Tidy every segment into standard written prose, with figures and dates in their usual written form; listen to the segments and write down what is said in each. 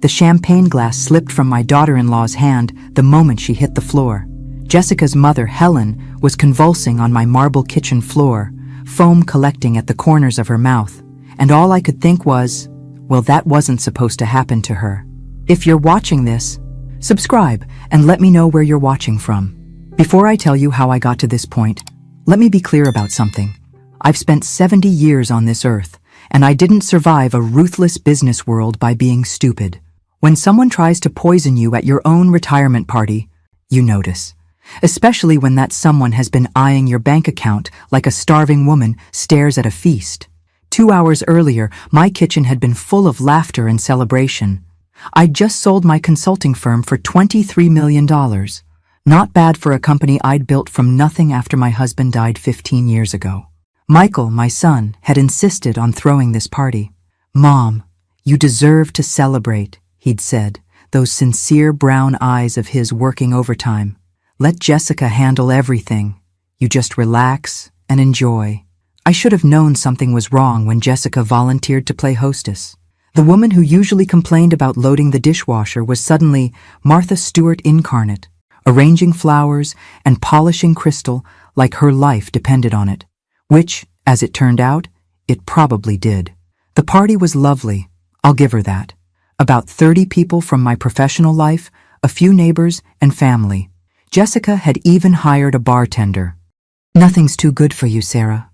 The champagne glass slipped from my daughter-in-law's hand the moment she hit the floor. Jessica's mother, Helen, was convulsing on my marble kitchen floor, foam collecting at the corners of her mouth, and all I could think was, well, that wasn't supposed to happen to her. If you're watching this, subscribe and let me know where you're watching from. Before I tell you how I got to this point, let me be clear about something. I've spent 70 years on this earth, and I didn't survive a ruthless business world by being stupid. When someone tries to poison you at your own retirement party, you notice. Especially when that someone has been eyeing your bank account like a starving woman stares at a feast. 2 hours earlier, my kitchen had been full of laughter and celebration. I'd just sold my consulting firm for $23 million. Not bad for a company I'd built from nothing after my husband died 15 years ago. Michael, my son, had insisted on throwing this party. "Mom, you deserve to celebrate," he'd said, those sincere brown eyes of his working overtime. "Let Jessica handle everything. You just relax and enjoy." I should have known something was wrong when Jessica volunteered to play hostess. The woman who usually complained about loading the dishwasher was suddenly Martha Stewart incarnate, arranging flowers and polishing crystal like her life depended on it. Which, as it turned out, it probably did. The party was lovely, I'll give her that. About 30 people from my professional life, a few neighbors, and family. Jessica had even hired a bartender. "Nothing's too good for you, Sarah,"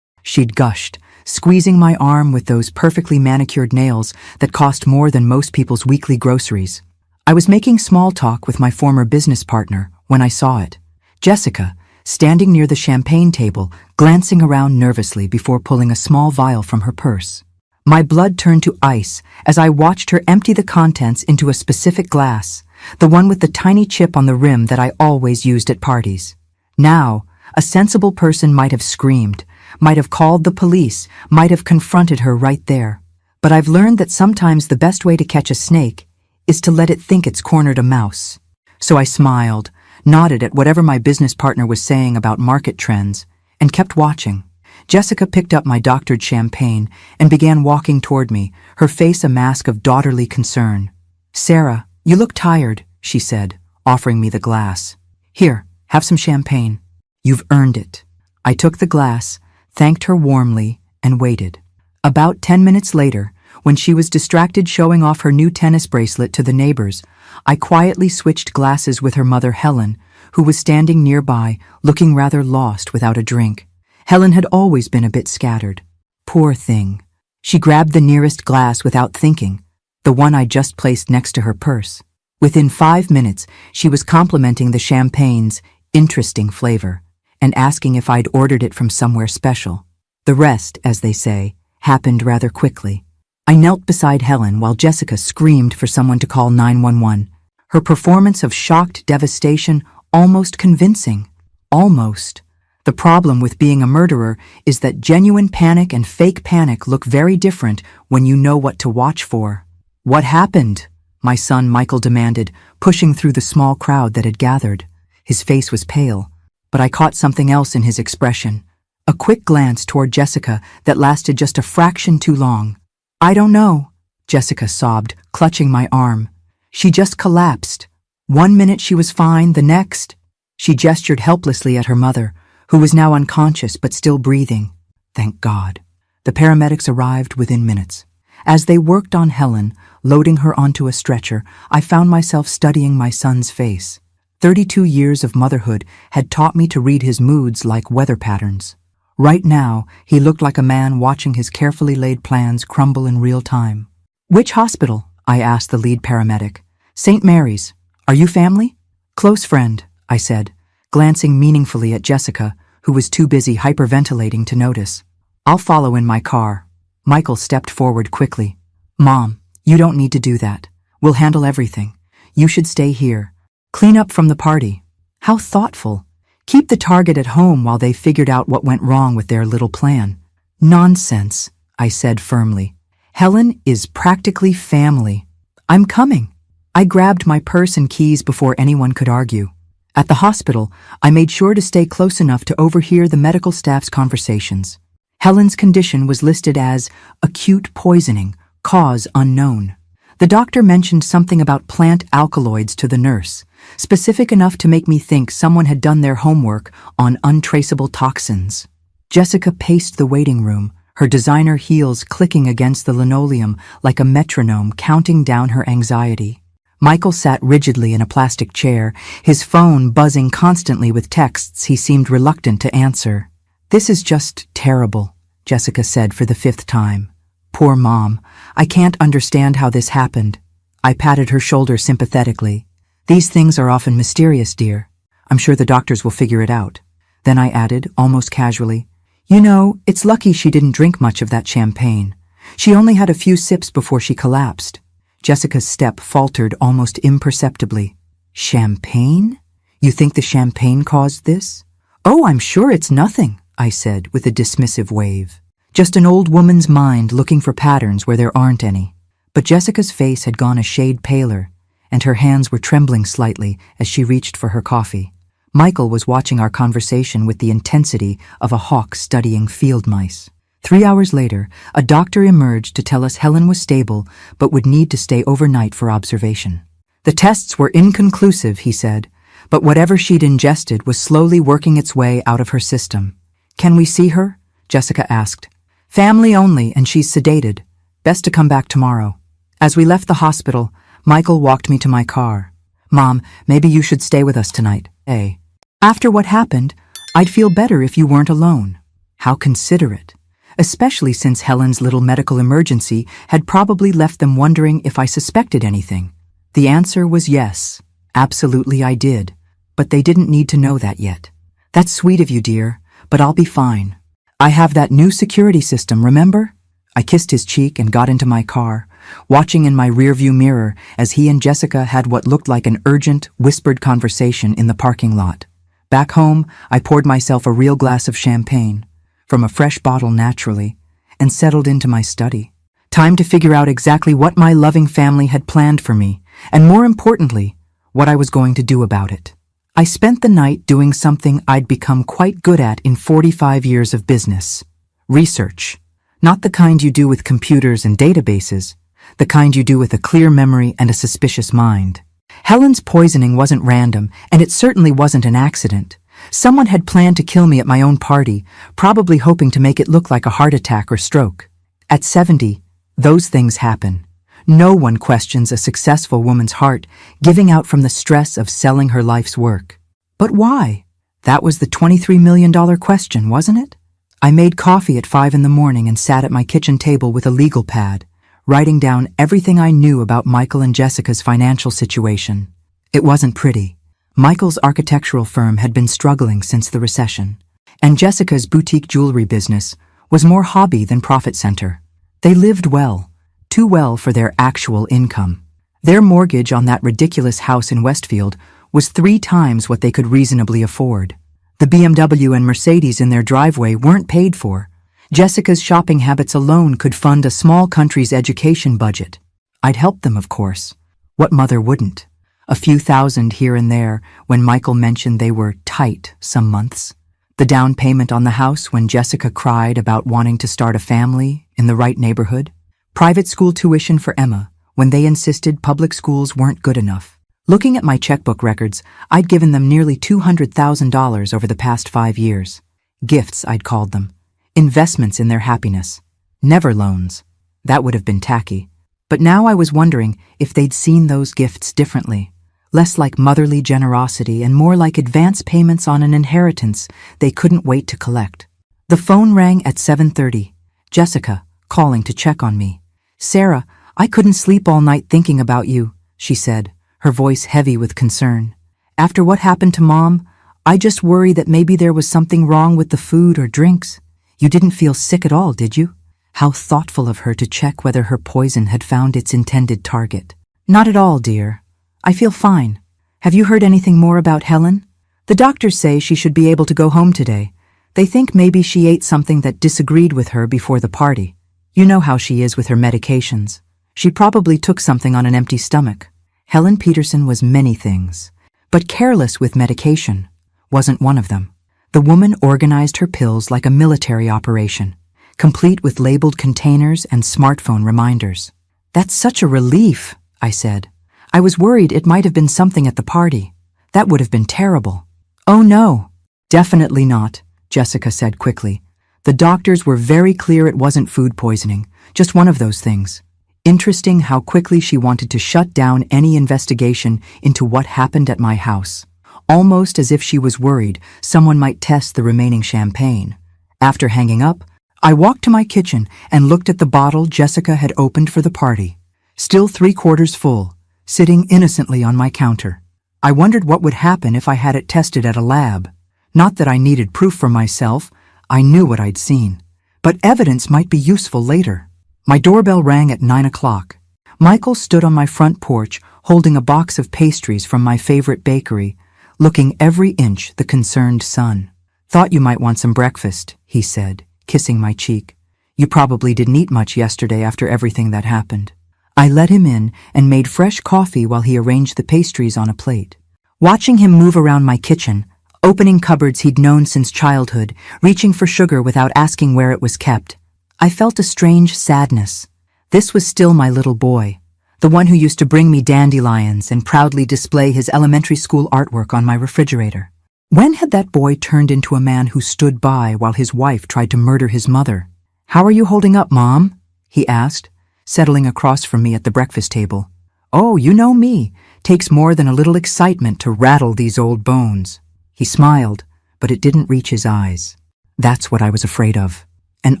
she'd gushed, squeezing my arm with those perfectly manicured nails that cost more than most people's weekly groceries. I was making small talk with my former business partner when I saw it. Jessica, standing near the champagne table, glancing around nervously before pulling a small vial from her purse. My blood turned to ice as I watched her empty the contents into a specific glass, the one with the tiny chip on the rim that I always used at parties. Now, a sensible person might have screamed, might have called the police, might have confronted her right there. But I've learned that sometimes the best way to catch a snake is to let it think it's cornered a mouse. So I smiled, nodded at whatever my business partner was saying about market trends, and kept watching. Jessica picked up my doctored champagne and began walking toward me, her face a mask of daughterly concern. "Sarah, you look tired," she said, offering me the glass. "Here, have some champagne. You've earned it." I took the glass, thanked her warmly, and waited. About 10 minutes later, when she was distracted showing off her new tennis bracelet to the neighbors, I quietly switched glasses with her mother, Helen, who was standing nearby, looking rather lost without a drink. Helen had always been a bit scattered. Poor thing. She grabbed the nearest glass without thinking, the one I just placed next to her purse. Within 5 minutes, she was complimenting the champagne's interesting flavor and asking if I'd ordered it from somewhere special. The rest, as they say, happened rather quickly. I knelt beside Helen while Jessica screamed for someone to call 911. Her performance of shocked devastation almost convincing. Almost. The problem with being a murderer is that genuine panic and fake panic look very different when you know what to watch for. "What happened?" my son Michael demanded, pushing through the small crowd that had gathered. His face was pale, but I caught something else in his expression. A quick glance toward Jessica that lasted just a fraction too long. "I don't know," Jessica sobbed, clutching my arm. "She just collapsed. 1 minute she was fine, the next—" She gestured helplessly at her mother, who was now unconscious but still breathing. Thank God. The paramedics arrived within minutes. As they worked on Helen, loading her onto a stretcher, I found myself studying my son's face. 32 years of motherhood had taught me to read his moods like weather patterns. Right now, he looked like a man watching his carefully laid plans crumble in real time. "Which hospital?" I asked the lead paramedic. "St. Mary's. Are you family?" "Close friend," I said, glancing meaningfully at Jessica, who was too busy hyperventilating to notice. "I'll follow in my car." Michael stepped forward quickly. "Mom, you don't need to do that. We'll handle everything. You should stay here. Clean up from the party." How thoughtful. Keep the target at home while they figured out what went wrong with their little plan. "Nonsense," I said firmly. "Helen is practically family. I'm coming." I grabbed my purse and keys before anyone could argue. At the hospital, I made sure to stay close enough to overhear the medical staff's conversations. Helen's condition was listed as acute poisoning, cause unknown. The doctor mentioned something about plant alkaloids to the nurse, specific enough to make me think someone had done their homework on untraceable toxins. Jessica paced the waiting room, her designer heels clicking against the linoleum like a metronome counting down her anxiety. Michael sat rigidly in a plastic chair, his phone buzzing constantly with texts he seemed reluctant to answer. "This is just terrible," Jessica said for the 5th time. "Poor Mom. I can't understand how this happened." I patted her shoulder sympathetically. "These things are often mysterious, dear. I'm sure the doctors will figure it out." Then I added, almost casually, "You know, it's lucky she didn't drink much of that champagne. She only had a few sips before she collapsed." Jessica's step faltered almost imperceptibly. "Champagne? You think the champagne caused this?" "Oh, I'm sure it's nothing," I said with a dismissive wave. "Just an old woman's mind looking for patterns where there aren't any." But Jessica's face had gone a shade paler, and her hands were trembling slightly as she reached for her coffee. Michael was watching our conversation with the intensity of a hawk studying field mice. 3 hours later, a doctor emerged to tell us Helen was stable but would need to stay overnight for observation. The tests were inconclusive, he said, but whatever she'd ingested was slowly working its way out of her system. "Can we see her?" Jessica asked. "Family only, and she's sedated. Best to come back tomorrow." As we left the hospital, Michael walked me to my car. "Mom, maybe you should stay with us tonight, eh? After what happened, I'd feel better if you weren't alone." How considerate. Especially since Helen's little medical emergency had probably left them wondering if I suspected anything. The answer was yes. Absolutely I did. But they didn't need to know that yet. "That's sweet of you, dear, but I'll be fine. I have that new security system, remember?" I kissed his cheek and got into my car, watching in my rearview mirror as he and Jessica had what looked like an urgent, whispered conversation in the parking lot. Back home, I poured myself a real glass of champagne, from a fresh bottle naturally, and settled into my study. Time to figure out exactly what my loving family had planned for me, and more importantly, what I was going to do about it. I spent the night doing something I'd become quite good at in 45 years of business. Research. Not the kind you do with computers and databases, the kind you do with a clear memory and a suspicious mind. Helen's poisoning wasn't random, and it certainly wasn't an accident. Someone had planned to kill me at my own party, probably hoping to make it look like a heart attack or stroke. At 70, those things happen. No one questions a successful woman's heart giving out from the stress of selling her life's work. But why? That was the $23 million question, wasn't it? I made coffee at 5 in the morning and sat at my kitchen table with a legal pad, writing down everything I knew about Michael and Jessica's financial situation. It wasn't pretty. Michael's architectural firm had been struggling since the recession, and Jessica's boutique jewelry business was more hobby than profit center. They lived well, too well for their actual income. Their mortgage on that ridiculous house in Westfield was 3 times what they could reasonably afford. The BMW and Mercedes in their driveway weren't paid for. Jessica's shopping habits alone could fund a small country's education budget. I'd help them, of course. What mother wouldn't? A few thousand here and there when Michael mentioned they were tight some months. The down payment on the house when Jessica cried about wanting to start a family in the right neighborhood. Private school tuition for Emma when they insisted public schools weren't good enough. Looking at my checkbook records, I'd given them nearly $200,000 over the past 5 years. Gifts, I'd called them. Investments in their happiness. Never loans. That would have been tacky. But now I was wondering if they'd seen those gifts differently. Less like motherly generosity and more like advance payments on an inheritance they couldn't wait to collect. The phone rang at 7:30. Jessica, calling to check on me. "Sarah, I couldn't sleep all night thinking about you," she said, her voice heavy with concern. "After what happened to Mom, I just worry that maybe there was something wrong with the food or drinks. You didn't feel sick at all, did you?" How thoughtful of her to check whether her poison had found its intended target. "Not at all, dear. I feel fine. Have you heard anything more about Helen? The doctors say she should be able to go home today. They think maybe she ate something that disagreed with her before the party. You know how she is with her medications. She probably took something on an empty stomach." Helen Peterson was many things, but careless with medication wasn't one of them. The woman organized her pills like a military operation, complete with labeled containers and smartphone reminders. That's such a relief, I said. I was worried it might have been something at the party. That would have been terrible. Oh no, definitely not, Jessica said quickly. The doctors were very clear it wasn't food poisoning, just one of those things. Interesting how quickly she wanted to shut down any investigation into what happened at my house. Almost as if she was worried someone might test the remaining champagne. After hanging up, I walked to my kitchen and looked at the bottle Jessica had opened for the party. Still 3/4 full, sitting innocently on my counter. I wondered what would happen if I had it tested at a lab. Not that I needed proof for myself, I knew what I'd seen. But evidence might be useful later. My doorbell rang at 9 o'clock. Michael stood on my front porch holding a box of pastries from my favorite bakery, looking every inch the concerned son. Thought you might want some breakfast, he said, kissing my cheek. You probably didn't eat much yesterday after everything that happened. I let him in and made fresh coffee while he arranged the pastries on a plate. Watching him move around my kitchen, opening cupboards he'd known since childhood, reaching for sugar without asking where it was kept, I felt a strange sadness. This was still my little boy, the one who used to bring me dandelions and proudly display his elementary school artwork on my refrigerator. When had that boy turned into a man who stood by while his wife tried to murder his mother? "How are you holding up, Mom?" he asked, settling across from me at the breakfast table. "Oh, you know me. Takes more than a little excitement to rattle these old bones." He smiled, but it didn't reach his eyes. That's what I was afraid of. An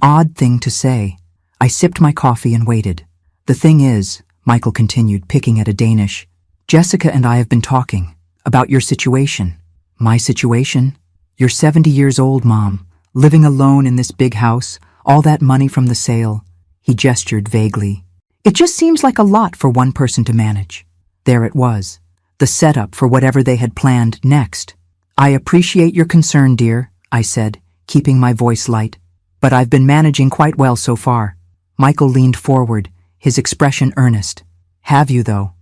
odd thing to say. I sipped my coffee and waited. "The thing is," Michael continued, picking at a Danish, "Jessica and I have been talking about your situation." "My situation? You're 70 years old, Mom, living alone in this big house, all that money from the sale." He gestured vaguely. "It just seems like a lot for one person to manage." There it was, the setup for whatever they had planned next. "I appreciate your concern, dear," I said, keeping my voice light, "but I've been managing quite well so far." Michael leaned forward, his expression earnest. "Have you, though?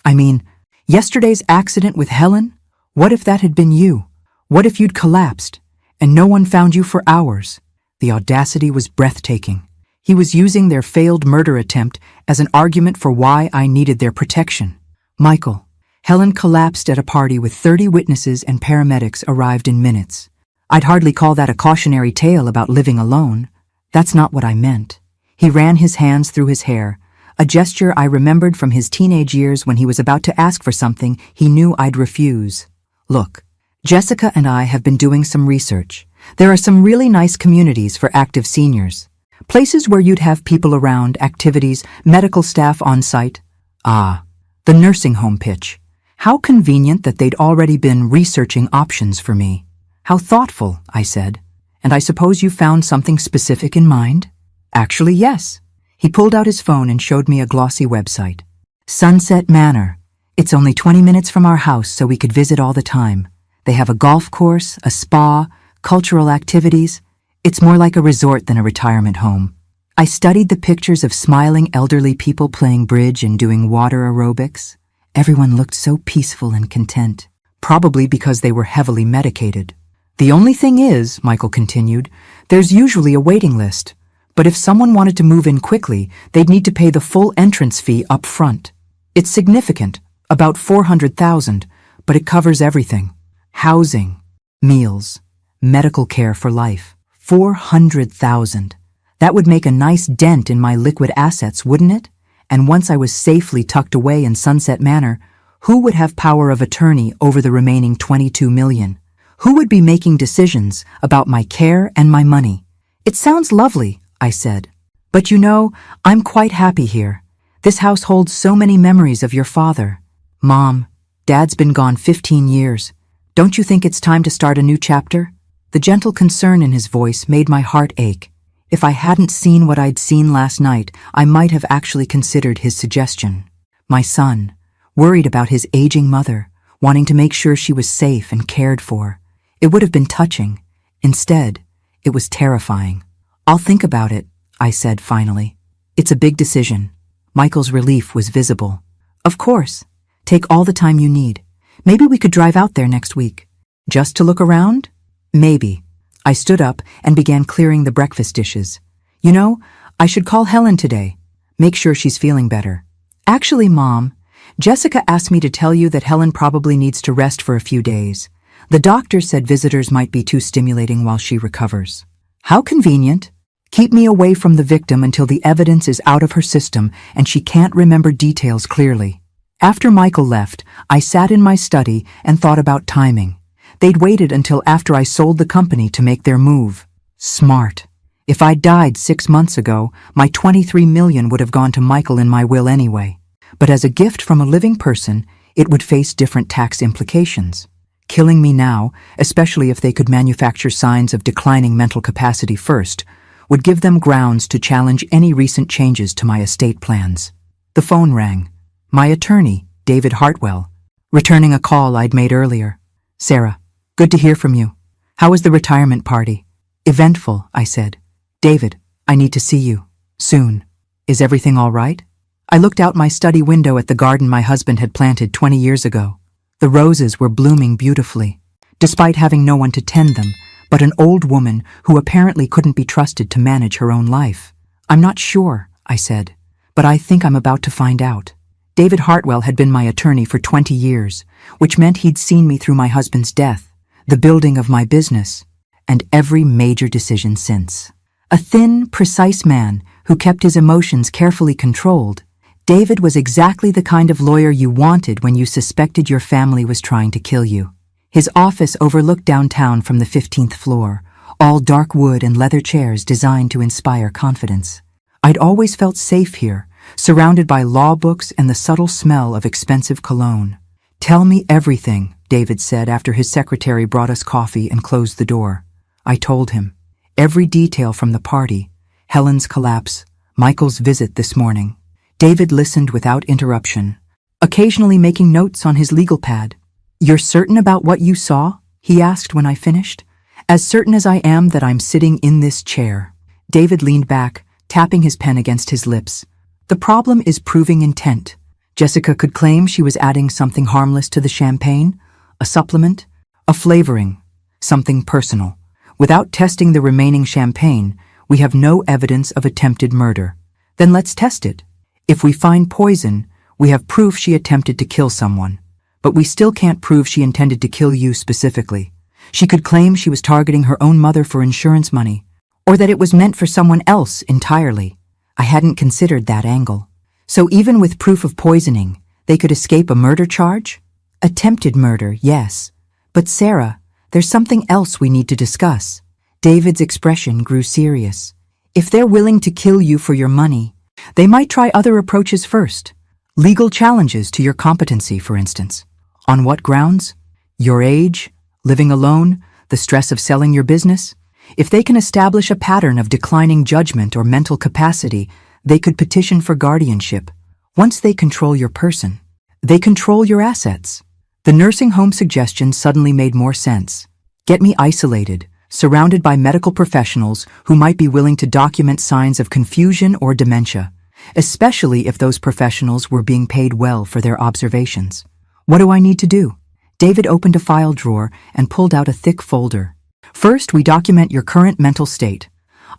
I mean, yesterday's accident with Helen? What if that had been you? What if you'd collapsed, and no one found you for hours?" The audacity was breathtaking. He was using their failed murder attempt as an argument for why I needed their protection. "Michael, Helen collapsed at a party with 30 witnesses and paramedics arrived in minutes. I'd hardly call that a cautionary tale about living alone. That's not what I meant." He ran his hands through his hair, a gesture I remembered from his teenage years when he was about to ask for something he knew I'd refuse. "Look, Jessica and I have been doing some research. There are some really nice communities for active seniors. Places where you'd have people around, activities, medical staff on site." Ah, the nursing home pitch. How convenient that they'd already been researching options for me. "How thoughtful," I said. "And I suppose you found something specific in mind?" "Actually, yes." He pulled out his phone and showed me a glossy website. "Sunset Manor. It's only 20 minutes from our house, so we could visit all the time. They have a golf course, a spa, cultural activities. It's more like a resort than a retirement home." I studied the pictures of smiling elderly people playing bridge and doing water aerobics. Everyone looked so peaceful and content, probably because they were heavily medicated. "The only thing is," Michael continued, "there's usually a waiting list. But if someone wanted to move in quickly, they'd need to pay the full entrance fee up front. It's significant, about $400,000, but it covers everything. Housing, meals, medical care for life. $400,000. That would make a nice dent in my liquid assets, wouldn't it? And once I was safely tucked away in Sunset Manor, who would have power of attorney over the remaining $22 million? Who would be making decisions about my care and my money? "It sounds lovely," I said. "But you know, I'm quite happy here. This house holds so many memories of your father. Mom, Dad's been gone 15 years. Don't you think it's time to start a new chapter?" The gentle concern in his voice made my heart ache. If I hadn't seen what I'd seen last night, I might have actually considered his suggestion. My son, worried about his aging mother, wanting to make sure she was safe and cared for. It would have been touching. Instead, it was terrifying. "I'll think about it," I said finally. "It's a big decision." Michael's relief was visible. "Of course. Take all the time you need. Maybe we could drive out there next week." "Just to look around?" "Maybe." I stood up and began clearing the breakfast dishes. "You know, I should call Helen today. Make sure she's feeling better. Actually, Mom, Jessica asked me to tell you that Helen probably needs to rest for a few days. The doctor said visitors might be too stimulating while she recovers. How convenient. Keep me away from the victim until the evidence is out of her system and she can't remember details clearly. After Michael left, I sat in my study and thought about timing. They'd waited until after I sold the company to make their move. Smart. If I'd died 6 months ago, my $23 million would have gone to Michael in my will anyway. But as a gift from a living person, it would face different tax implications. Killing me now, especially if they could manufacture signs of declining mental capacity first, would give them grounds to challenge any recent changes to my estate plans. The phone rang. My attorney, David Hartwell, returning a call I'd made earlier. Sarah, good to hear from you. How was the retirement party? Eventful, I said. David, I need to see you. Soon. Is everything all right? I looked out my study window at the garden my husband had planted 20 years ago. The roses were blooming beautifully, despite having no one to tend them, but an old woman who apparently couldn't be trusted to manage her own life. I'm not sure, I said, but I think I'm about to find out. David Hartwell had been my attorney for 20 years, which meant he'd seen me through my husband's death, the building of my business, and every major decision since. A thin, precise man who kept his emotions carefully controlled, David was exactly the kind of lawyer you wanted when you suspected your family was trying to kill you. His office overlooked downtown from the 15th floor, all dark wood and leather chairs designed to inspire confidence. I'd always felt safe here, surrounded by law books and the subtle smell of expensive cologne. Tell me everything, David said after his secretary brought us coffee and closed the door. I told him. Every detail from the party, Helen's collapse, Michael's visit this morning. David listened without interruption, occasionally making notes on his legal pad. You're certain about what you saw? He asked when I finished. As certain as I am that I'm sitting in this chair. David leaned back, tapping his pen against his lips. The problem is proving intent. Jessica could claim she was adding something harmless to the champagne, a supplement, a flavoring, something personal. Without testing the remaining champagne, we have no evidence of attempted murder. Then let's test it. If we find poison, we have proof she attempted to kill someone. But we still can't prove she intended to kill you specifically. She could claim she was targeting her own mother for insurance money, or that it was meant for someone else entirely. I hadn't considered that angle. So even with proof of poisoning, they could escape a murder charge? Attempted murder, yes. But Sarah, there's something else we need to discuss. David's expression grew serious. If they're willing to kill you for your money, they might try other approaches first. Legal challenges to your competency, for instance. On what grounds? Your age, living alone, the stress of selling your business? If they can establish a pattern of declining judgment or mental capacity, they could petition for guardianship. Once they control your person, they control your assets. The nursing home suggestion suddenly made more sense. Get me isolated, surrounded by medical professionals who might be willing to document signs of confusion or dementia, especially if those professionals were being paid well for their observations. What do I need to do? David opened a file drawer and pulled out a thick folder. First, we document your current mental state.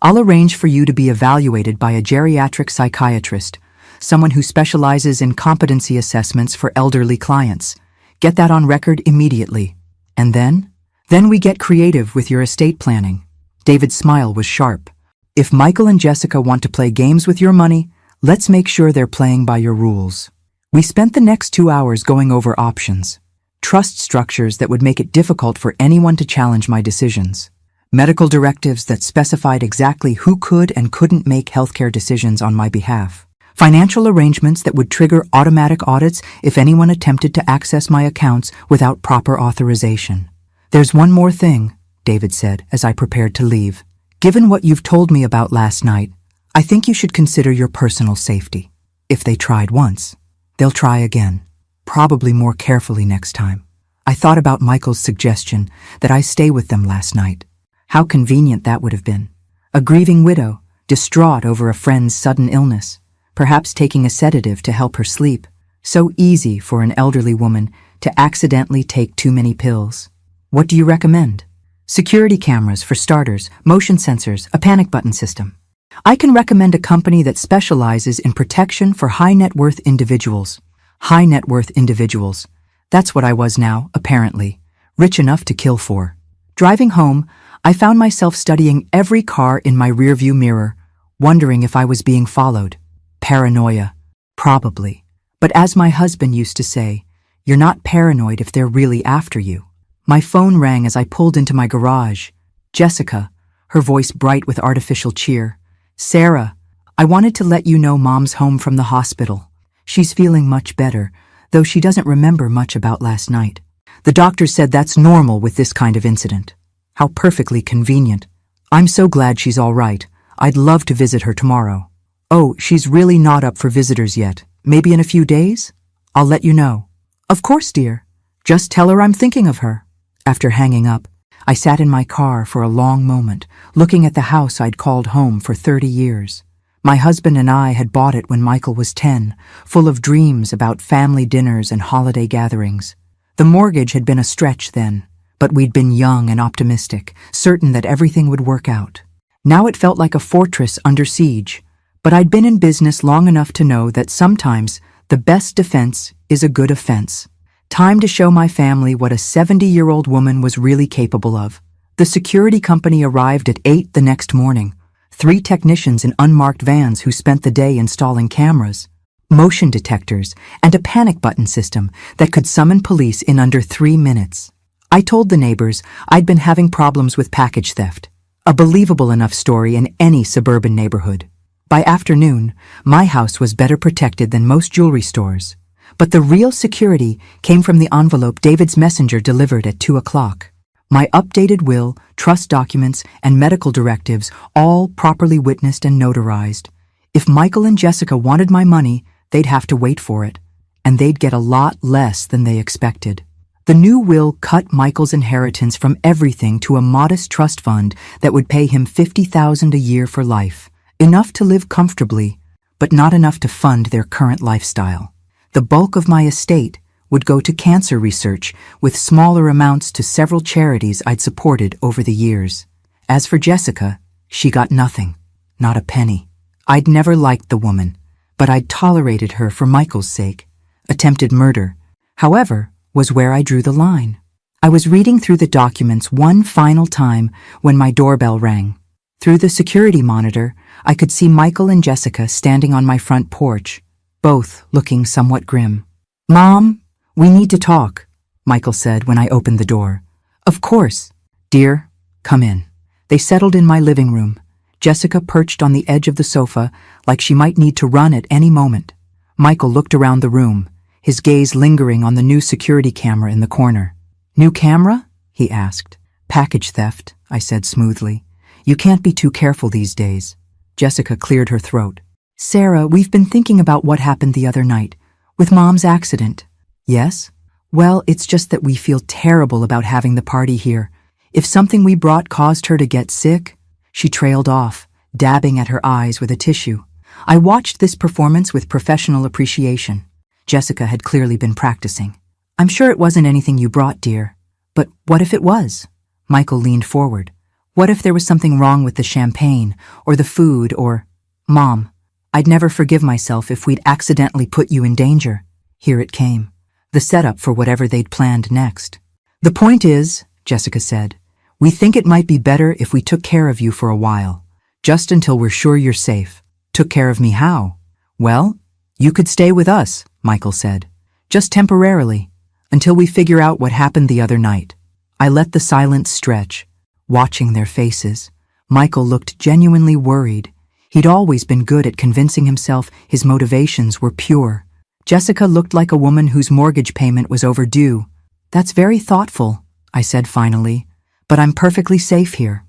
I'll arrange for you to be evaluated by a geriatric psychiatrist, someone who specializes in competency assessments for elderly clients. Get that on record immediately. And then? Then we get creative with your estate planning. David's smile was sharp. If Michael and Jessica want to play games with your money, let's make sure they're playing by your rules. We spent the next 2 hours going over options. Trust structures that would make it difficult for anyone to challenge my decisions. Medical directives that specified exactly who could and couldn't make healthcare decisions on my behalf. Financial arrangements that would trigger automatic audits if anyone attempted to access my accounts without proper authorization. There's one more thing, David said as I prepared to leave. Given what you've told me about last night, I think you should consider your personal safety. If they tried once, they'll try again, probably more carefully next time. I thought about Michael's suggestion that I stay with them last night. How convenient that would have been. A grieving widow, distraught over a friend's sudden illness, perhaps taking a sedative to help her sleep. So easy for an elderly woman to accidentally take too many pills. What do you recommend? Security cameras for starters, motion sensors, a panic button system. I can recommend a company that specializes in protection for high net worth individuals. High net worth individuals. That's what I was now, apparently. Rich enough to kill for. Driving home, I found myself studying every car in my rearview mirror, wondering if I was being followed. Paranoia. Probably. But as my husband used to say, you're not paranoid if they're really after you. My phone rang as I pulled into my garage. Jessica, her voice bright with artificial cheer. Sarah, I wanted to let you know Mom's home from the hospital. She's feeling much better, though she doesn't remember much about last night. The doctor said that's normal with this kind of incident. How perfectly convenient. I'm so glad she's all right. I'd love to visit her tomorrow. Oh, she's really not up for visitors yet. Maybe in a few days? I'll let you know. Of course, dear. Just tell her I'm thinking of her. After hanging up, I sat in my car for a long moment, looking at the house I'd called home for 30 years. My husband and I had bought it when Michael was 10, full of dreams about family dinners and holiday gatherings. The mortgage had been a stretch then, but we'd been young and optimistic, certain that everything would work out. Now it felt like a fortress under siege, but I'd been in business long enough to know that sometimes the best defense is a good offense. Time to show my family what a 70-year-old woman was really capable of. The security company arrived at 8 the next morning. 3 technicians in unmarked vans who spent the day installing cameras, motion detectors, and a panic button system that could summon police in under 3 minutes. I told the neighbors I'd been having problems with package theft. A believable enough story in any suburban neighborhood. By afternoon, my house was better protected than most jewelry stores. But the real security came from the envelope David's messenger delivered at 2 o'clock. My updated will, trust documents, and medical directives, all properly witnessed and notarized. If Michael and Jessica wanted my money, they'd have to wait for it. And they'd get a lot less than they expected. The new will cut Michael's inheritance from everything to a modest trust fund that would pay him $50,000 a year for life. Enough to live comfortably, but not enough to fund their current lifestyle. The bulk of my estate would go to cancer research, with smaller amounts to several charities I'd supported over the years. As for Jessica, she got nothing, not a penny. I'd never liked the woman, but I'd tolerated her for Michael's sake. Attempted murder, however, was where I drew the line. I was reading through the documents one final time when my doorbell rang. Through the security monitor, I could see Michael and Jessica standing on my front porch, both looking somewhat grim. "Mom, we need to talk," Michael said when I opened the door. "Of course. Dear, come in." They settled in my living room, Jessica perched on the edge of the sofa like she might need to run at any moment. Michael looked around the room, his gaze lingering on the new security camera in the corner. "New camera?" he asked. "Package theft," I said smoothly. "You can't be too careful these days." Jessica cleared her throat. "Sarah, we've been thinking about what happened the other night, with Mom's accident." "Yes? Well, it's just that we feel terrible about having the party here. If something we brought caused her to get sick..." She trailed off, dabbing at her eyes with a tissue. I watched this performance with professional appreciation. Jessica had clearly been practicing. "I'm sure it wasn't anything you brought, dear. But what if it was?" Michael leaned forward. "What if there was something wrong with the champagne, or the food, or..." "Mom, I'd never forgive myself if we'd accidentally put you in danger." Here it came, the setup for whatever they'd planned next. "The point is," Jessica said, "we think it might be better if we took care of you for a while, just until we're sure you're safe." "Took care of me how?" "Well, you could stay with us," Michael said. "Just temporarily, until we figure out what happened the other night." I let the silence stretch, watching their faces. Michael looked genuinely worried. He'd always been good at convincing himself his motivations were pure. Jessica looked like a woman whose mortgage payment was overdue. "That's very thoughtful," I said finally, "but I'm perfectly safe here."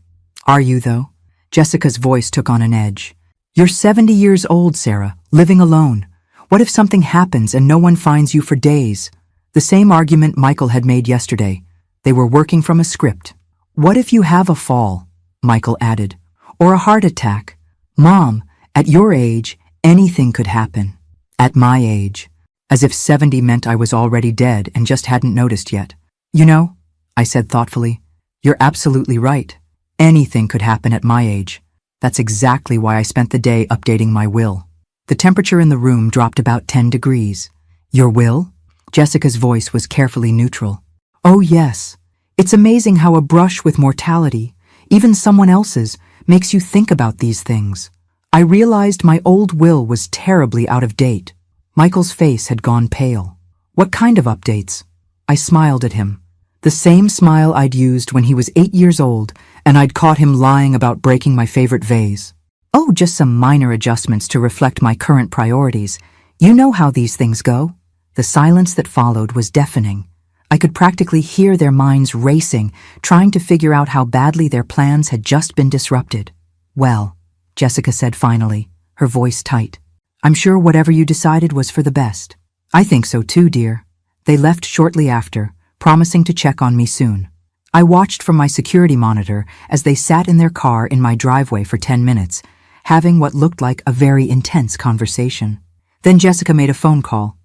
"Are you, though?" Jessica's voice took on an edge. "You're 70 years old, Sarah, living alone. What if something happens and no one finds you for days?" The same argument Michael had made yesterday. They were working from a script. "What if you have a fall?" Michael added. "Or a heart attack? Mom, at your age, anything could happen." At my age. As if 70 meant I was already dead and just hadn't noticed yet. "You know," I said thoughtfully, "you're absolutely right. Anything could happen at my age. That's exactly why I spent the day updating my will. The temperature in the room dropped about 10 degrees. Your will? Jessica's voice was carefully neutral. Oh yes. It's amazing how a brush with mortality, even someone else's, makes you think about these things. I realized my old will was terribly out of date. Michael's face had gone pale. What kind of updates? I smiled at him. The same smile I'd used when he was 8 years old and I'd caught him lying about breaking my favorite vase. Oh, just some minor adjustments to reflect my current priorities. You know how these things go. The silence that followed was deafening. I could practically hear their minds racing, trying to figure out how badly their plans had just been disrupted. Well, Jessica said finally, her voice tight. I'm sure whatever you decided was for the best. I think so too, dear. They left shortly after, promising to check on me soon. I watched from my security monitor as they sat in their car in my driveway for 10 minutes, having what looked like a very intense conversation. Then Jessica made a phone call.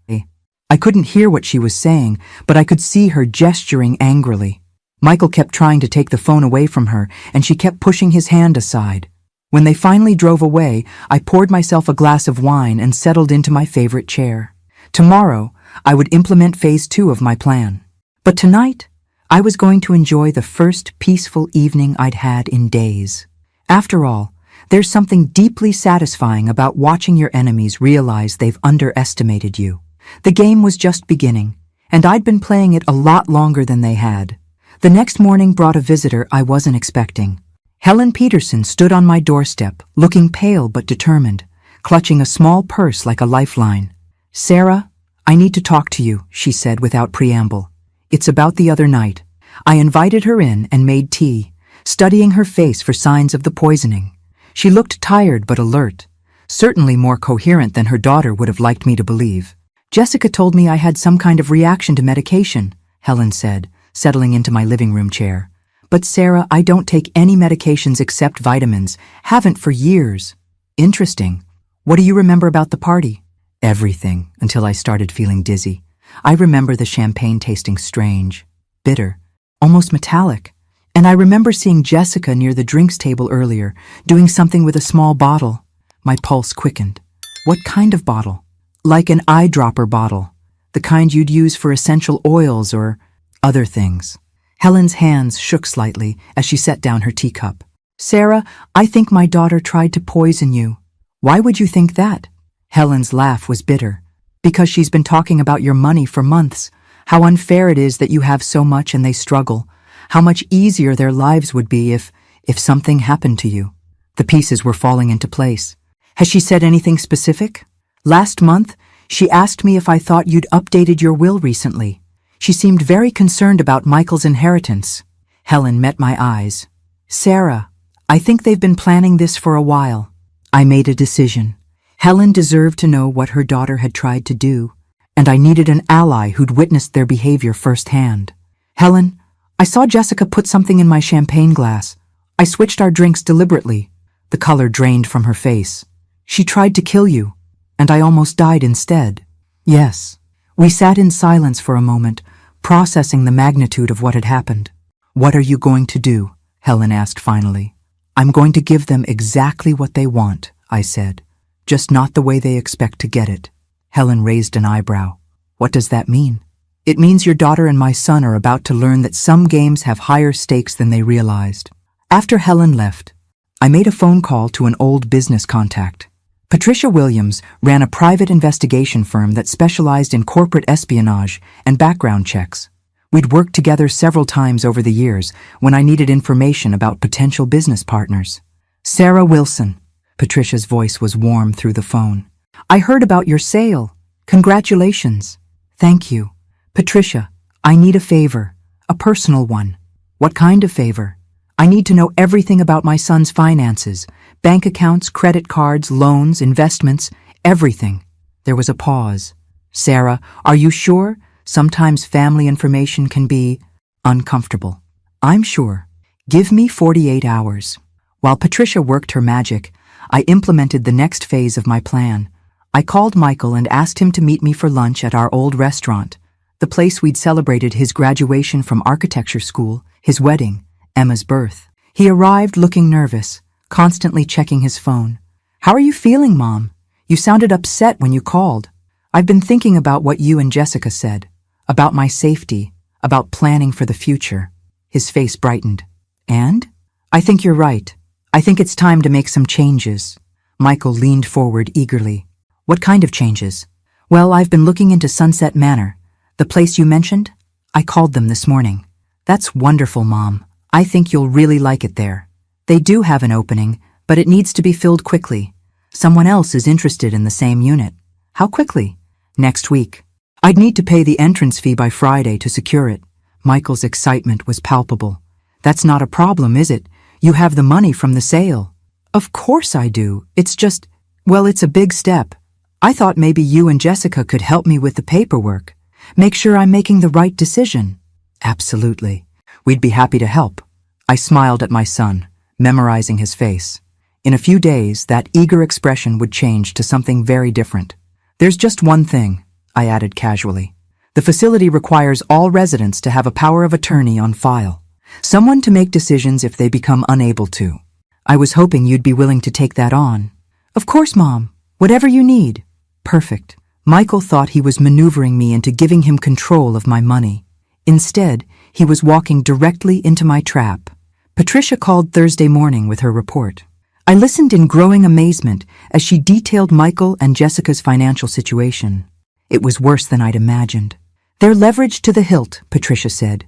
I couldn't hear what she was saying, but I could see her gesturing angrily. Michael kept trying to take the phone away from her, and she kept pushing his hand aside. When they finally drove away, I poured myself a glass of wine and settled into my favorite chair. Tomorrow, I would implement phase 2 of my plan. But tonight, I was going to enjoy the first peaceful evening I'd had in days. After all, there's something deeply satisfying about watching your enemies realize they've underestimated you. The game was just beginning, and I'd been playing it a lot longer than they had. The next morning brought a visitor I wasn't expecting. Helen Peterson stood on my doorstep, looking pale but determined, clutching a small purse like a lifeline. Sarah, I need to talk to you, she said without preamble. It's about the other night. I invited her in and made tea, studying her face for signs of the poisoning. She looked tired but alert, certainly more coherent than her daughter would have liked me to believe. Jessica told me I had some kind of reaction to medication, Helen said, settling into my living room chair. But Sarah, I don't take any medications except vitamins, haven't for years. Interesting. What do you remember about the party? Everything, until I started feeling dizzy. I remember the champagne tasting strange, bitter, almost metallic. And I remember seeing Jessica near the drinks table earlier, doing something with a small bottle. My pulse quickened. What kind of bottle? Like an eyedropper bottle, the kind you'd use for essential oils or other things. Helen's hands shook slightly as she set down her teacup. Sarah, I think my daughter tried to poison you. Why would you think that? Helen's laugh was bitter. Because she's been talking about your money for months, how unfair it is that you have so much and they struggle, how much easier their lives would be if something happened to you. The pieces were falling into place. Has she said anything specific? Last month, she asked me if I thought you'd updated your will recently. She seemed very concerned about Michael's inheritance. Helen met my eyes. Sarah, I think they've been planning this for a while. I made a decision. Helen deserved to know what her daughter had tried to do, and I needed an ally who'd witnessed their behavior firsthand. Helen, I saw Jessica put something in my champagne glass. I switched our drinks deliberately. The color drained from her face. She tried to kill you, and I almost died instead. Yes. We sat in silence for a moment, processing the magnitude of what had happened. What are you going to do? Helen asked finally. I'm going to give them exactly what they want, I said. Just not the way they expect to get it. Helen raised an eyebrow. What does that mean? It means your daughter and my son are about to learn that some games have higher stakes than they realized. After Helen left, I made a phone call to an old business contact. Patricia Williams ran a private investigation firm that specialized in corporate espionage and background checks. We'd worked together several times over the years when I needed information about potential business partners. Sarah Wilson. Patricia's voice was warm through the phone. I heard about your sale. Congratulations. Thank you. Patricia, I need a favor. A personal one. What kind of favor? I need to know everything about my son's finances. Bank accounts, credit cards, loans, investments, everything. There was a pause. Sarah, are you sure? Sometimes family information can be uncomfortable. I'm sure. Give me 48 hours. While Patricia worked her magic, I implemented the next phase of my plan. I called Michael and asked him to meet me for lunch at our old restaurant, the place we'd celebrated his graduation from architecture school, his wedding, Emma's birth. He arrived looking nervous, constantly checking his phone. "How are you feeling, Mom? You sounded upset when you called." "I've been thinking about what you and Jessica said, about my safety, about planning for the future." His face brightened. "And?" "I think you're right. I think it's time to make some changes." Michael leaned forward eagerly. "What kind of changes?" "Well, I've been looking into Sunset Manor, the place you mentioned. I called them this morning." "That's wonderful, Mom. I think you'll really like it there. They do have an opening, but it needs to be filled quickly. Someone else is interested in the same unit." "How quickly?" "Next week. I'd need to pay the entrance fee by Friday to secure it." Michael's excitement was palpable. "That's not a problem, is it? You have the money from the sale." "Of course I do. It's just, well, it's a big step. I thought maybe you and Jessica could help me with the paperwork. Make sure I'm making the right decision." "Absolutely. We'd be happy to help." I smiled at my son, memorizing his face. In a few days, that eager expression would change to something very different. "There's just one thing," I added casually. "The facility requires all residents to have a power of attorney on file. Someone to make decisions if they become unable to. I was hoping you'd be willing to take that on." "Of course, Mom. Whatever you need." "Perfect." Michael thought he was maneuvering me into giving him control of my money. Instead, he was walking directly into my trap. Patricia called Thursday morning with her report. I listened in growing amazement as she detailed Michael and Jessica's financial situation. It was worse than I'd imagined. "They're leveraged to the hilt," Patricia said.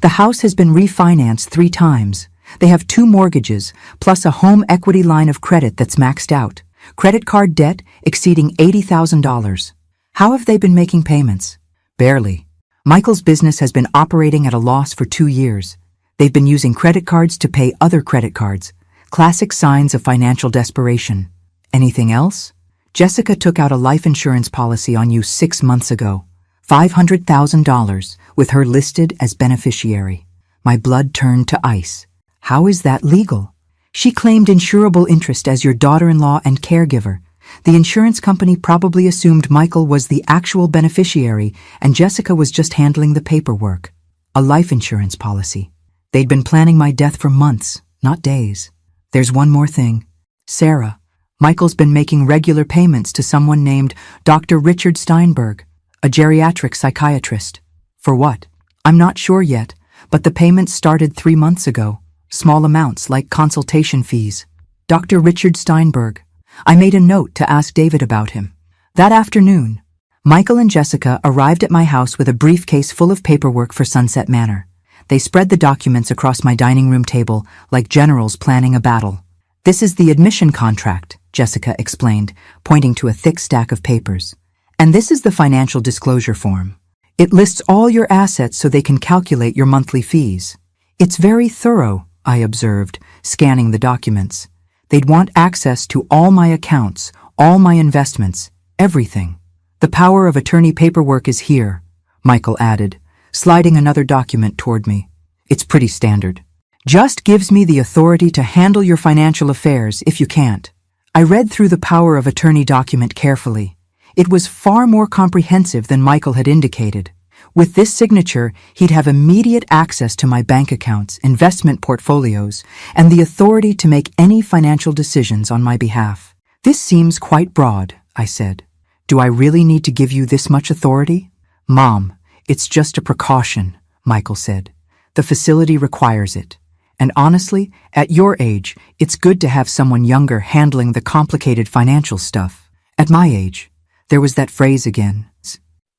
"The house has been refinanced 3 times. They have 2 mortgages, plus a home equity line of credit that's maxed out. Credit card debt exceeding $80,000. How have they been making payments?" "Barely. Michael's business has been operating at a loss for 2 years. They've been using credit cards to pay other credit cards. Classic signs of financial desperation." "Anything else?" "Jessica took out a life insurance policy on you 6 months ago. $500,000, with her listed as beneficiary." My blood turned to ice. "How is that legal?" "She claimed insurable interest as your daughter-in-law and caregiver. The insurance company probably assumed Michael was the actual beneficiary and Jessica was just handling the paperwork." "A life insurance policy. They'd been planning my death for months, not days." "There's one more thing. Sarah. Michael's been making regular payments to someone named Dr. Richard Steinberg, a geriatric psychiatrist." "For what?" "I'm not sure yet, but the payments started 3 months ago. Small amounts, like consultation fees." "Dr. Richard Steinberg. I made a note to ask David about him." That afternoon, Michael and Jessica arrived at my house with a briefcase full of paperwork for Sunset Manor. They spread the documents across my dining room table like generals planning a battle. "This is the admission contract," Jessica explained, pointing to a thick stack of papers. "And this is the financial disclosure form. It lists all your assets so they can calculate your monthly fees." "It's very thorough," I observed, scanning the documents. "They'd want access to all my accounts, all my investments, everything." "The power of attorney paperwork is here," Michael added, sliding another document toward me. "It's pretty standard. Just gives me the authority to handle your financial affairs if you can't." I read through the power of attorney document carefully. It was far more comprehensive than Michael had indicated. With this signature, he'd have immediate access to my bank accounts, investment portfolios, and the authority to make any financial decisions on my behalf. "This seems quite broad," I said. "Do I really need to give you this much authority?" "Mom, it's just a precaution," Michael said. "The facility requires it. And honestly, at your age, it's good to have someone younger handling the complicated financial stuff. At my age." There was that phrase again.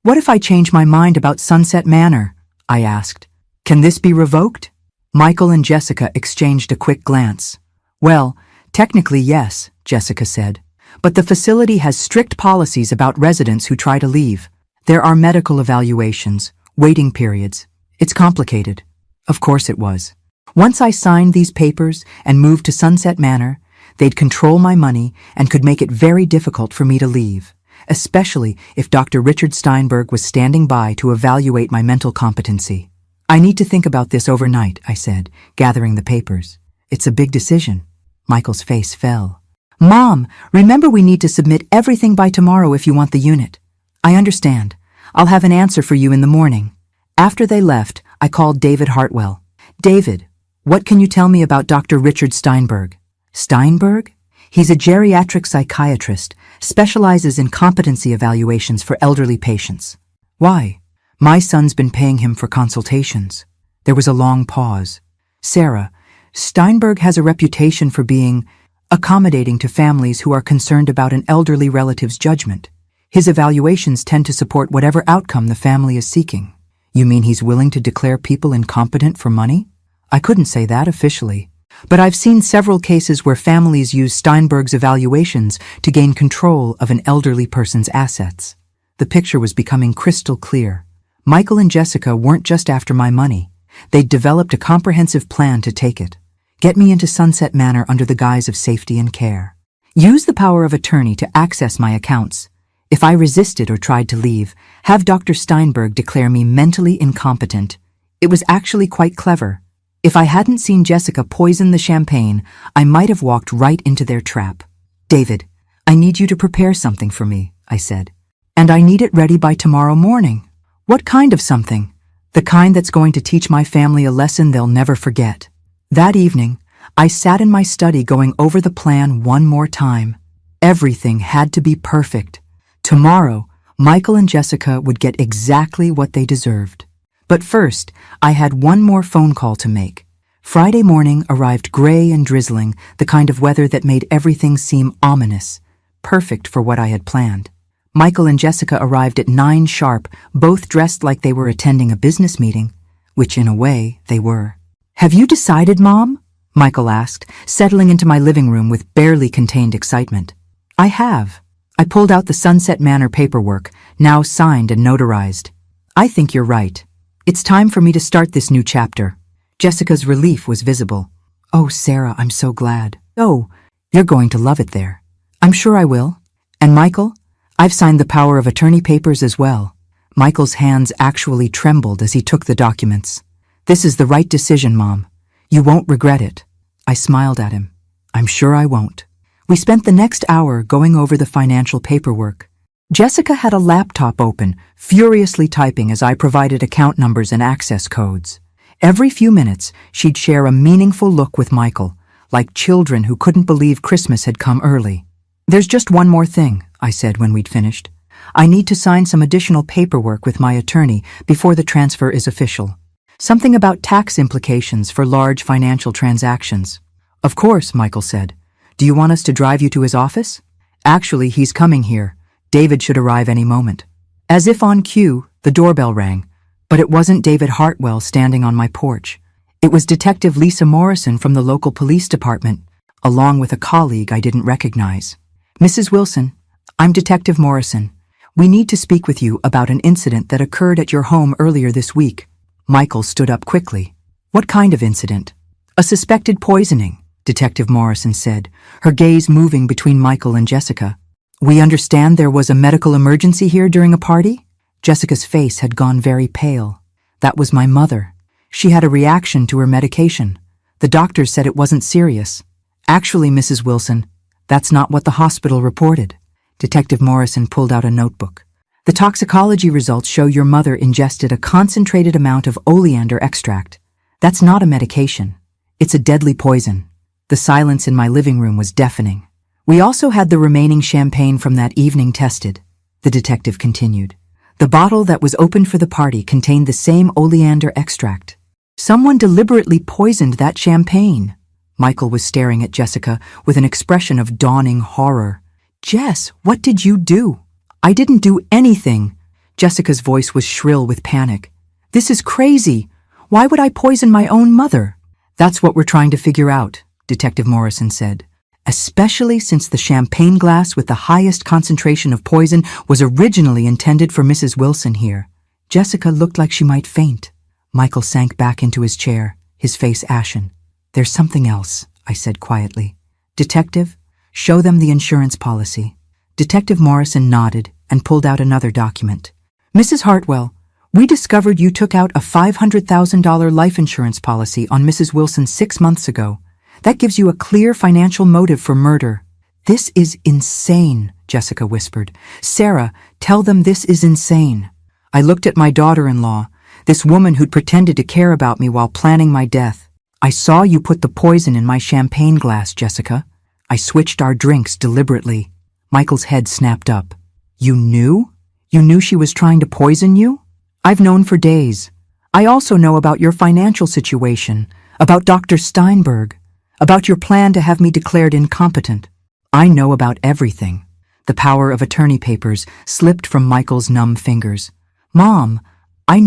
"What if I change my mind about Sunset Manor?" I asked. "Can this be revoked?" Michael and Jessica exchanged a quick glance. "Well, technically yes," Jessica said. "But the facility has strict policies about residents who try to leave. There are medical evaluations, waiting periods. It's complicated." Of course it was. Once I signed these papers and moved to Sunset Manor, they'd control my money and could make it very difficult for me to leave, especially if Dr. Richard Steinberg was standing by to evaluate my mental competency. "I need to think about this overnight," I said, gathering the papers. "It's a big decision." Michael's face fell. "Mom, remember we need to submit everything by tomorrow if you want the unit." "I understand. I'll have an answer for you in the morning." After they left, I called David Hartwell. "David, what can you tell me about Dr. Richard Steinberg?" Steinberg? He's a geriatric psychiatrist, specializes in competency evaluations for elderly patients. Why? My son's been paying him for consultations. There was a long pause. Sarah, Steinberg has a reputation for being accommodating to families who are concerned about an elderly relative's judgment. His evaluations tend to support whatever outcome the family is seeking. You mean he's willing to declare people incompetent for money? I couldn't say that officially, but I've seen several cases where families use Steinberg's evaluations to gain control of an elderly person's assets. The picture was becoming crystal clear. Michael and Jessica weren't just after my money. They'd developed a comprehensive plan to take it. Get me into Sunset Manor under the guise of safety and care. Use the power of attorney to access my accounts. If I resisted or tried to leave, have Dr. Steinberg declare me mentally incompetent. It was actually quite clever. If I hadn't seen Jessica poison the champagne, I might have walked right into their trap. David, I need you to prepare something for me, I said. And I need it ready by tomorrow morning. What kind of something? The kind that's going to teach my family a lesson they'll never forget. That evening, I sat in my study going over the plan one more time. Everything had to be perfect. Tomorrow, Michael and Jessica would get exactly what they deserved. But first, I had one more phone call to make. Friday morning arrived gray and drizzling, the kind of weather that made everything seem ominous, perfect for what I had planned. Michael and Jessica arrived at 9 sharp, both dressed like they were attending a business meeting, which in a way they were. Have you decided, Mom? Michael asked, settling into my living room with barely contained excitement. I have. I pulled out the Sunset Manor paperwork, now signed and notarized. I think you're right. It's time for me to start this new chapter. Jessica's relief was visible. Oh, Sarah, I'm so glad. Oh, you're going to love it there. I'm sure I will. And Michael, I've signed the power of attorney papers as well. Michael's hands actually trembled as he took the documents. This is the right decision, Mom. You won't regret it. I smiled at him. I'm sure I won't. We spent the next hour going over the financial paperwork. Jessica had a laptop open, furiously typing as I provided account numbers and access codes. Every few minutes, she'd share a meaningful look with Michael, like children who couldn't believe Christmas had come early. There's just one more thing, I said when we'd finished. I need to sign some additional paperwork with my attorney before the transfer is official. Something about tax implications for large financial transactions. Of course, Michael said. Do you want us to drive you to his office? Actually, he's coming here. David should arrive any moment. As if on cue, the doorbell rang, but it wasn't David Hartwell standing on my porch. It was Detective Lisa Morrison from the local police department, along with a colleague I didn't recognize. Mrs. Wilson, I'm Detective Morrison. We need to speak with you about an incident that occurred at your home earlier this week. Michael stood up quickly. What kind of incident? A suspected poisoning, Detective Morrison said, her gaze moving between Michael and Jessica. We understand there was a medical emergency here during a party? Jessica's face had gone very pale. That was my mother. She had a reaction to her medication. The doctors said it wasn't serious. Actually, Mrs. Wilson, that's not what the hospital reported. Detective Morrison pulled out a notebook. The toxicology results show your mother ingested a concentrated amount of oleander extract. That's not a medication. It's a deadly poison. The silence in my living room was deafening. We also had the remaining champagne from that evening tested, the detective continued. The bottle that was opened for the party contained the same oleander extract. Someone deliberately poisoned that champagne. Michael was staring at Jessica with an expression of dawning horror. Jess, what did you do? I didn't do anything. Jessica's voice was shrill with panic. This is crazy. Why would I poison my own mother? That's what we're trying to figure out, Detective Morrison said. Especially since the champagne glass with the highest concentration of poison was originally intended for Mrs. Wilson here. Jessica looked like she might faint. Michael sank back into his chair, his face ashen. There's something else, I said quietly. Detective, show them the insurance policy. Detective Morrison nodded and pulled out another document. Mrs. Hartwell, we discovered you took out a $500,000 life insurance policy on Mrs. Wilson 6 months ago. That gives you a clear financial motive for murder. This is insane, Jessica whispered. Sarah, tell them this is insane. I looked at my daughter-in-law, this woman who'd pretended to care about me while planning my death. I saw you put the poison in my champagne glass, Jessica. I switched our drinks deliberately. Michael's head snapped up. You knew? You knew she was trying to poison you? I've known for days. I also know about your financial situation, about Dr. Steinberg, about your plan to have me declared incompetent. I know about everything. The power of attorney papers slipped from Michael's numb fingers. Mom, I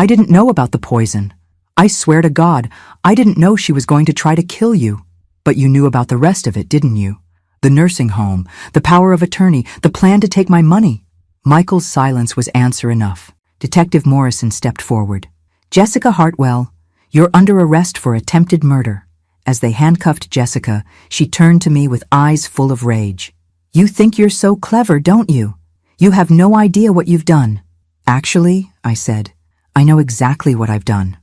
didn't know about the poison. I swear to God, I didn't know she was going to try to kill you. But you knew about the rest of it, didn't you? The nursing home, the power of attorney, the plan to take my money. Michael's silence was answer enough. Detective Morrison stepped forward. Jessica Hartwell, you're under arrest for attempted murder. As they handcuffed Jessica, she turned to me with eyes full of rage. You think you're so clever, don't you? You have no idea what you've done. Actually, I said, I know exactly what I've done.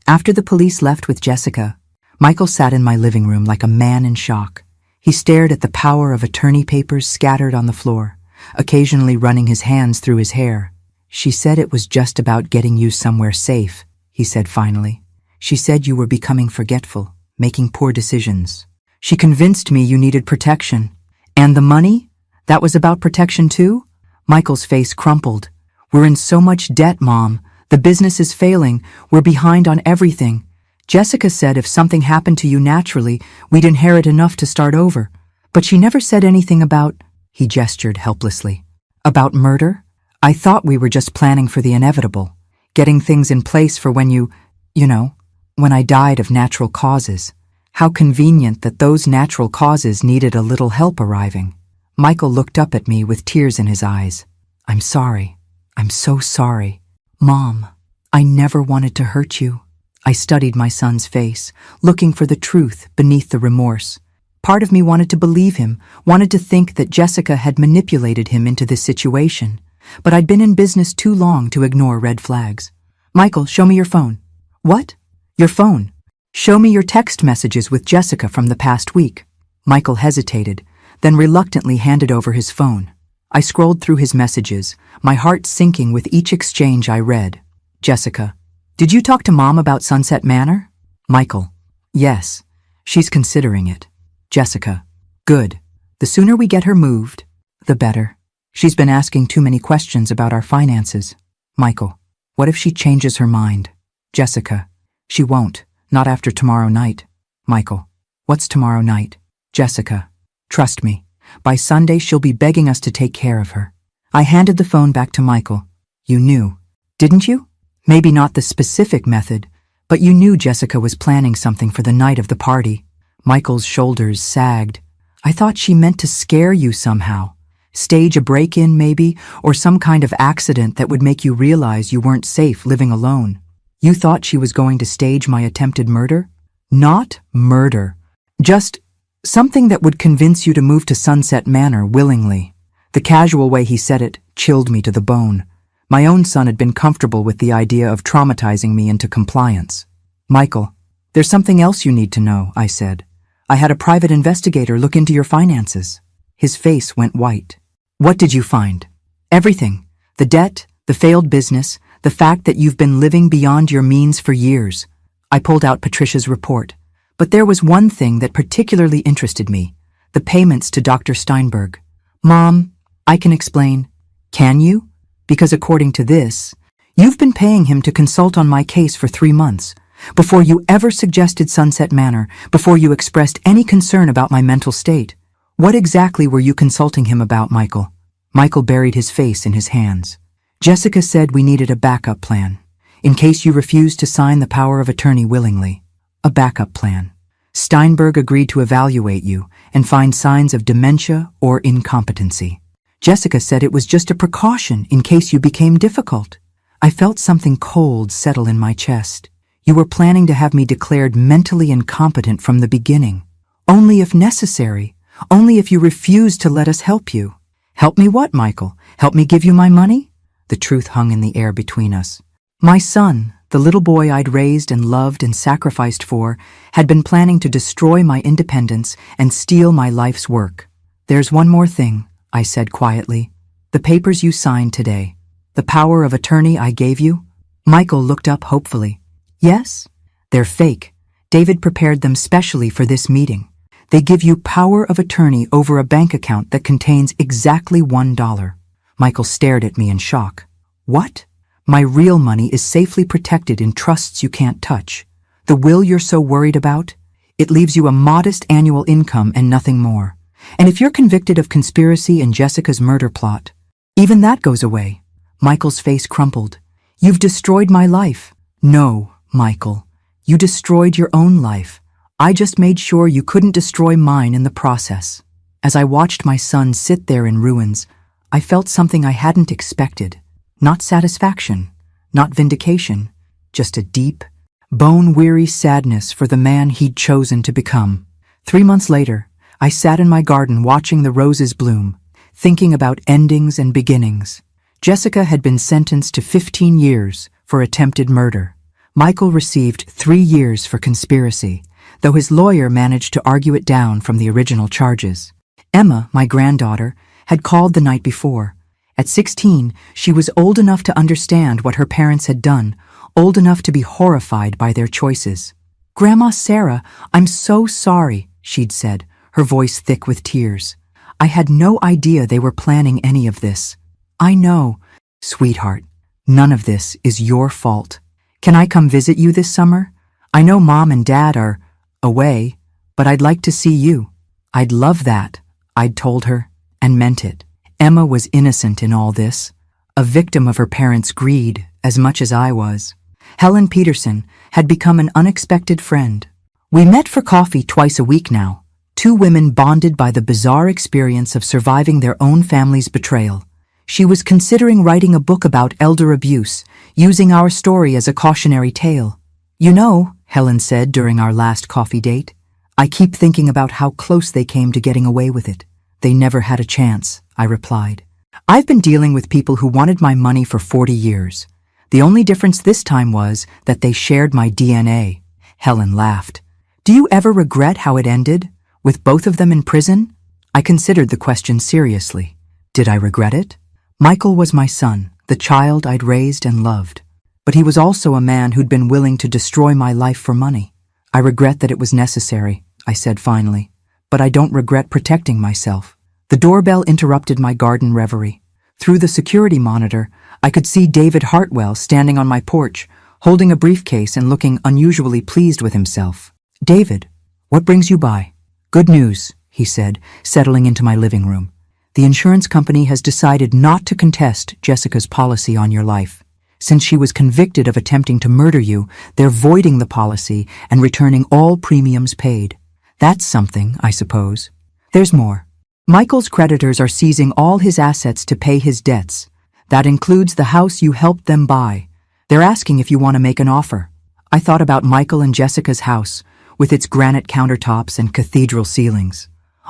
After the police left with Jessica, Michael sat in my living room like a man in shock. He stared at the power of attorney papers scattered on the floor, occasionally running his hands through his hair. She said it was just about getting you somewhere safe, he said finally. She said you were becoming forgetful, making poor decisions. She convinced me you needed protection. And the money? That was about protection too? Michael's face crumpled. We're in so much debt, Mom. The business is failing. We're behind on everything. Jessica said if something happened to you naturally, we'd inherit enough to start over. But she never said anything about, he gestured helplessly. About murder? I thought we were just planning for the inevitable, getting things in place for when when I died of natural causes. How convenient that those natural causes needed a little help arriving. Michael looked up at me with tears in his eyes. I'm sorry. I'm so sorry. Mom, I never wanted to hurt you. I studied my son's face, looking for the truth beneath the remorse. Part of me wanted to believe him, wanted to think that Jessica had manipulated him into this situation. But I'd been in business too long to ignore red flags. Michael, show me your phone. What? Your phone. Show me your text messages with Jessica from the past week. Michael hesitated, then reluctantly handed over his phone. I scrolled through his messages, my heart sinking with each exchange I read. Jessica, did you talk to Mom about Sunset Manor? Michael, yes. She's considering it. Jessica, good. The sooner we get her moved, the better. She's been asking too many questions about our finances. Michael, what if she changes her mind? Jessica, she won't. Not after tomorrow night. Michael, what's tomorrow night? Jessica, trust me. By Sunday she'll be begging us to take care of her. I handed the phone back to Michael. You knew, didn't you? Maybe not the specific method, but you knew Jessica was planning something for the night of the party. Michael's shoulders sagged. I thought she meant to scare you somehow. Stage a break-in maybe, or some kind of accident that would make you realize you weren't safe living alone. You thought she was going to stage my attempted murder? Not murder. Just something that would convince you to move to Sunset Manor willingly. The casual way he said it chilled me to the bone. My own son had been comfortable with the idea of traumatizing me into compliance. Michael, there's something else you need to know, I said. I had a private investigator look into your finances. His face went white. What did you find? Everything. The debt, the failed business, the fact that you've been living beyond your means for years. I pulled out Patricia's report. But there was one thing that particularly interested me. The payments to Dr. Steinberg. Mom, I can explain. Can you? Because according to this, you've been paying him to consult on my case for 3 months, before you ever suggested Sunset Manor, before you expressed any concern about my mental state. What exactly were you consulting him about, Michael? Michael buried his face in his hands. Jessica said we needed a backup plan, in case you refused to sign the power of attorney willingly. A backup plan. Steinberg agreed to evaluate you and find signs of dementia or incompetency. Jessica said it was just a precaution in case you became difficult. I felt something cold settle in my chest. You were planning to have me declared mentally incompetent from the beginning. Only if necessary. Only if you refused to let us help you. Help me what, Michael? Help me give you my money? The truth hung in the air between us. My son, the little boy I'd raised and loved and sacrificed for, had been planning to destroy my independence and steal my life's work. There's one more thing, I said quietly. The papers you signed today. The power of attorney I gave you? Michael looked up hopefully. Yes? They're fake. David prepared them specially for this meeting. They give you power of attorney over a bank account that contains exactly $1. Michael stared at me in shock. What? My real money is safely protected in trusts you can't touch. The will you're so worried about? It leaves you a modest annual income and nothing more. And if you're convicted of conspiracy in Jessica's murder plot, even that goes away. Michael's face crumpled. You've destroyed my life. No, Michael. You destroyed your own life. I just made sure you couldn't destroy mine in the process. As I watched my son sit there in ruins, I felt something I hadn't expected. Not satisfaction, not vindication, just a deep, bone-weary sadness for the man he'd chosen to become. 3 months later, I sat in my garden watching the roses bloom, thinking about endings and beginnings. Jessica had been sentenced to 15 years for attempted murder. Michael received 3 years for conspiracy, though his lawyer managed to argue it down from the original charges. Emma, my granddaughter, had called the night before. At 16, she was old enough to understand what her parents had done, old enough to be horrified by their choices. "Grandma Sarah, I'm so sorry," she'd said, her voice thick with tears. "I had no idea they were planning any of this." "I know, sweetheart. None of this is your fault. Can I come visit you this summer? I know Mom and Dad are away, but I'd like to see you." "I'd love that," I'd told her, and meant it. Emma was innocent in all this, a victim of her parents' greed as much as I was. Helen Peterson had become an unexpected friend. We met for coffee twice a week now, 2 women bonded by the bizarre experience of surviving their own family's betrayal. She was considering writing a book about elder abuse, using our story as a cautionary tale. "You know," Helen said during our last coffee date, "I keep thinking about how close they came to getting away with it." "They never had a chance," I replied. "I've been dealing with people who wanted my money for 40 years. The only difference this time was that they shared my DNA." Helen laughed. "Do you ever regret how it ended, with both of them in prison?" I considered the question seriously. Did I regret it? Michael was my son, the child I'd raised and loved. But he was also a man who'd been willing to destroy my life for money. "I regret that it was necessary," I said finally. "But I don't regret protecting myself." The doorbell interrupted my garden reverie. Through the security monitor, I could see David Hartwell standing on my porch, holding a briefcase and looking unusually pleased with himself. "David, what brings you by?" "Good news," he said, settling into my living room. "The insurance company has decided not to contest Jessica's policy on your life. Since she was convicted of attempting to murder you, they're voiding the policy and returning all premiums paid. That's something, I suppose. There's more. Michael's creditors are seizing all his assets to pay his debts. That includes the house you helped them buy. They're asking if you want to make an offer." I thought about Michael and Jessica's house, with its granite countertops and cathedral ceilings.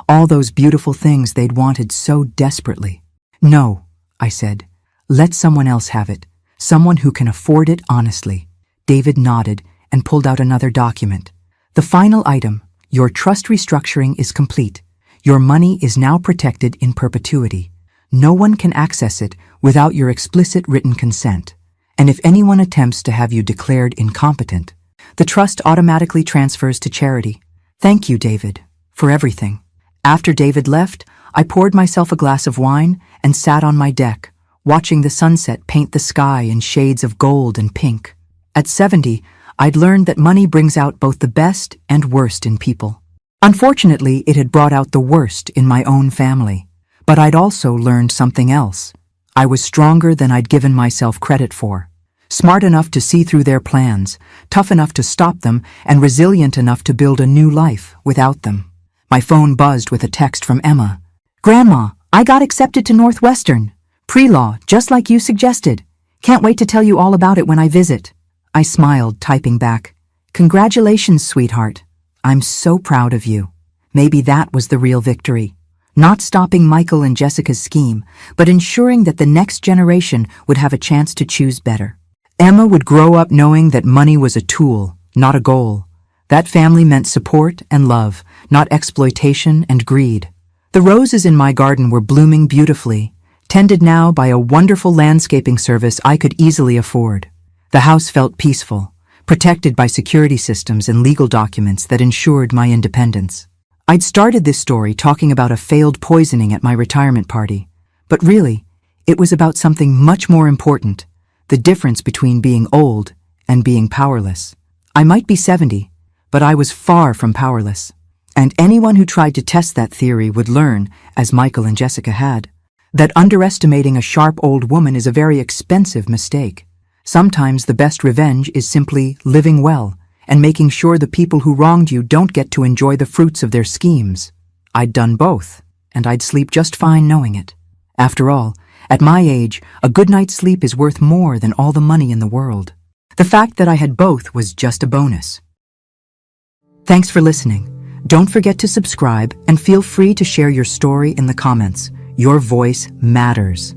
All those beautiful things they'd wanted so desperately. "No," I said. "Let someone else have it. Someone who can afford it honestly." David nodded and pulled out another document. "The final item, your trust restructuring is complete. Your money is now protected in perpetuity. No one can access it without your explicit written consent. And if anyone attempts to have you declared incompetent, the trust automatically transfers to charity. Thank you, David, for everything." After David left, I poured myself a glass of wine and sat on my deck, watching the sunset paint the sky in shades of gold and pink. At 70, I'd learned that money brings out both the best and worst in people. Unfortunately, it had brought out the worst in my own family. But I'd also learned something else. I was stronger than I'd given myself credit for. Smart enough to see through their plans, tough enough to stop them, and resilient enough to build a new life without them. My phone buzzed with a text from Emma. "Grandma, I got accepted to Northwestern. Pre-law, just like you suggested. Can't wait to tell you all about it when I visit." I smiled, typing back, "Congratulations, sweetheart. I'm so proud of you." Maybe that was the real victory. Not stopping Michael and Jessica's scheme, but ensuring that the next generation would have a chance to choose better. Emma would grow up knowing that money was a tool, not a goal. That family meant support and love, not exploitation and greed. The roses in my garden were blooming beautifully, tended now by a wonderful landscaping service I could easily afford. The house felt peaceful, protected by security systems and legal documents that ensured my independence. I'd started this story talking about a failed poisoning at my retirement party, but really, it was about something much more important, the difference between being old and being powerless. I might be 70, but I was far from powerless. And anyone who tried to test that theory would learn, as Michael and Jessica had, that underestimating a sharp old woman is a very expensive mistake. Sometimes the best revenge is simply living well and making sure the people who wronged you don't get to enjoy the fruits of their schemes. I'd done both, and I'd sleep just fine knowing it. After all, at my age, a good night's sleep is worth more than all the money in the world. The fact that I had both was just a bonus. Thanks for listening. Don't forget to subscribe and feel free to share your story in the comments. Your voice matters.